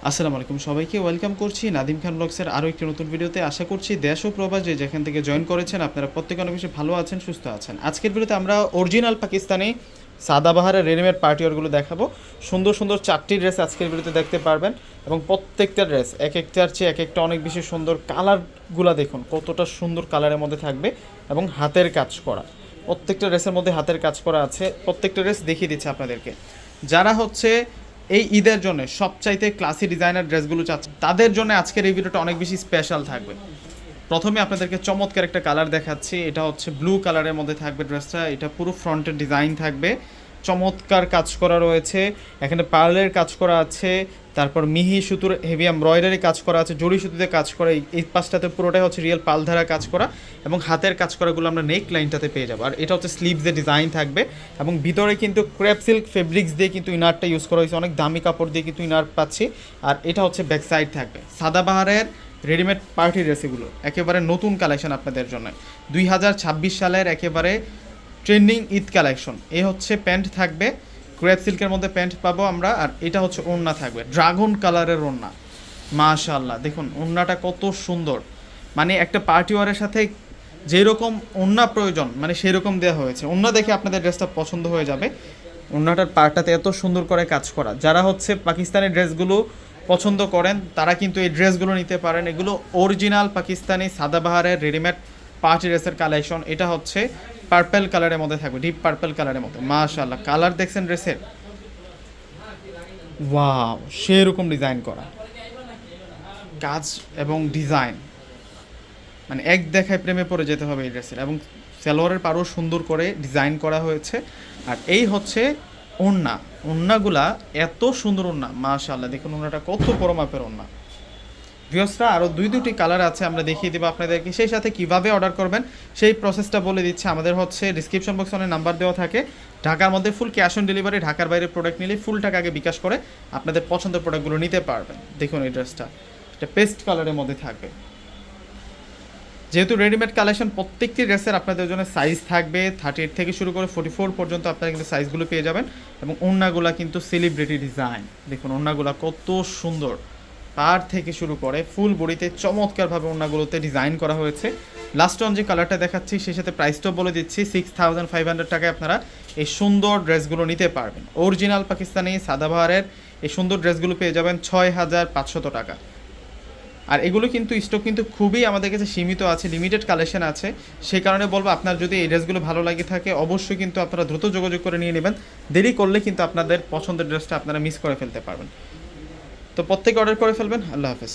আসসালামু আলাইকুম সবাইকে ওয়েলকাম করছি নাদিম খান ব্লগসের আরও একটি নতুন ভিডিওতে। আশা করছি দেশ ও প্রবাস যে যেখান থেকে জয়েন করেছেন আপনারা প্রত্যেকে অনেক বেশি ভালো আছেন, সুস্থ আছেন। আজকের ভিডিওতে আমরা অরিজিনাল পাকিস্তানি সাদাবাহারের রেডিমেড পার্টিওয়ারগুলো দেখাবো। সুন্দর সুন্দর 4টি ড্রেস আজকের ভিডিওতে দেখতে পারবেন এবং প্রত্যেকটা ড্রেস এক একটার চেয়ে এক একটা অনেক বেশি সুন্দর। কালারগুলো দেখুন কতটা সুন্দর কালারের মধ্যে থাকবে এবং হাতের কাজ করা। প্রত্যেকটা ড্রেসের মধ্যে হাতের কাজ করা আছে। প্রত্যেকটা ড্রেস দেখিয়ে দিচ্ছে আপনাদেরকে। যারা হচ্ছে এই ঈদের জন্য সবচাইতে ক্লাসি ডিজাইনার ড্রেসগুলো চাচ্ছে তাদের জন্য আজকের এই ভিডিওটা অনেক বেশি স্পেশাল থাকবে। প্রথমে আপনাদেরকে চমৎকার একটা কালার দেখাচ্ছি। এটা হচ্ছে ব্লু কালারের মধ্যে থাকবে ড্রেসটা। এটা পুরো ফ্রন্টের ডিজাইন থাকবে, চমৎকার কাজ করা রয়েছে। এখানে পার্লের কাজ করা আছে, তারপর মিহি সুতোর হেভি এমব্রয়ডারি কাজ করা আছে, জড়ি সুতোতে কাজ করা। এই পাশটাতে পুরোটাই হচ্ছে রিয়েল পাল ধারা কাজ করা এবং হাতের কাজ করাগুলো আমরা নেক লাইনটাতে পেয়ে যাবো। আর এটা হচ্ছে স্লিভসের ডিজাইন থাকবে এবং ভিতরে কিন্তু ক্রেপ সিল্ক ফেব্রিক্স দিয়ে কিন্তু ইনারটা ইউজ করা হয়েছে, অনেক দামি কাপড় দিয়ে কিন্তু ইনার পাচ্ছি। আর এটা হচ্ছে ব্যাক সাইড থাকবে। সাদাবাহারের রেডিমেড পার্টি ড্রেসগুলো একেবারে নতুন কালেকশন আপনাদের জন্য, 2026 সালের একেবারে ট্রেন্ডিং ঈদ কালেকশন। এ হচ্ছে প্যান্ট থাকবে, ক্রেপ সিল্কের মধ্যে প্যান্ট পাবো আমরা। আর এটা হচ্ছে ওড়না থাকবে, ড্রাগন কালারের ওড়না। মাশাআল্লাহ, দেখুন ওড়নাটা কত সুন্দর। মানে একটা পার্টি ওয়ারের সাথে যেরকম ওড়না প্রয়োজন মানে সেই রকম দেওয়া হয়েছে। ওড়না দেখে আপনাদের ড্রেসটা পছন্দ হয়ে যাবে। ওড়নাটার পার্টটাতে এত সুন্দর করে কাজ করা। যারা হচ্ছে পাকিস্তানি ড্রেসগুলো পছন্দ করেন তারা কিন্তু এই ড্রেসগুলো নিতে পারেন। এগুলো অরিজিনাল পাকিস্তানি সাদাবাহারের রেডিমেড পার্টি ড্রেসের কালেকশন। এটা হচ্ছে পার্পল কালারের মধ্যে থাকবে, ডিপ পার্পল কালারের মধ্যে। মাশাআল্লাহ, কালার দেখছেন ড্রেসের? ওয়াও, সেরকম ডিজাইন করা কাজ এবং ডিজাইন, মানে এক দেখায় প্রেমে পড়ে যেতে হবে এই ড্রেসের। এবং সালোয়ারের পাড়ও সুন্দর করে ডিজাইন করা হয়েছে। আর এই হচ্ছে ওড়না। ওড়নাগুলা এত সুন্দর ওড়না, মাশাআল্লাহ। দেখুন ওড়নাটা কত বড় মাপের ওড়না। ভিউয়ার্সরা আরও দুটি কালার আছে, আমরা দেখিয়ে দেবো আপনাদেরকে। সেই সাথে কিভাবে অর্ডার করবেন সেই প্রসেসটা বলে দিচ্ছে। আমাদের হচ্ছে ডিসক্রিপশন বক্সে অনেক নাম্বার দেওয়া থাকে। ঢাকার মধ্যে ফুল ক্যাশ অন ডেলিভারি, ঢাকার বাইরে প্রোডাক্ট নিলে ফুল টাকা আগে বিকাশ করে আপনাদের পছন্দের প্রোডাক্টগুলো নিতে পারবেন। দেখুন এই ড্রেসটা, এটা পেস্ট কালারের মধ্যে থাকবে। যেহেতু রেডিমেড কালেকশন, প্রত্যেকটি ড্রেসের আপনাদের জন্য সাইজ থাকবে 38 থেকে শুরু করে 44 পর্যন্ত আপনারা কিন্তু সাইজগুলো পেয়ে যাবেন। এবং ওড়নাগুলো কিন্তু সেলিব্রিটি ডিজাইন। দেখুন ওড়নাগুলো কত সুন্দর, পার থেকে শুরু করে ফুল বডিতে চমৎকারভাবে ওড়নাগুলোতে ডিজাইন করা হয়েছে। লাস্ট অন যে কালারটা দেখাচ্ছি সেই সাথে প্রাইসটাও বলে দিচ্ছি। 6500 টাকায় আপনারা এই সুন্দর ড্রেসগুলো নিতে পারবেন। অরিজিনাল পাকিস্তানি সাদাবাহারের এই সুন্দর ড্রেসগুলো পেয়ে যাবেন 6500 টাকা। আর এগুলো কিন্তু স্টক কিন্তু খুবই আমাদের কাছে সীমিত আছে, লিমিটেড কালেকশন আছে। সেই কারণে বলবো আপনার যদি এই ড্রেসগুলো ভালো লাগে থাকে অবশ্যই কিন্তু আপনারা দ্রুত যোগাযোগ করে নিয়ে নেবেন। দেরি করলে কিন্তু আপনাদের পছন্দের ড্রেসটা আপনারা মিস করে ফেলতে পারবেন। তো প্রত্যেকে অর্ডার করে ফেলবেন। আল্লাহ হাফেজ।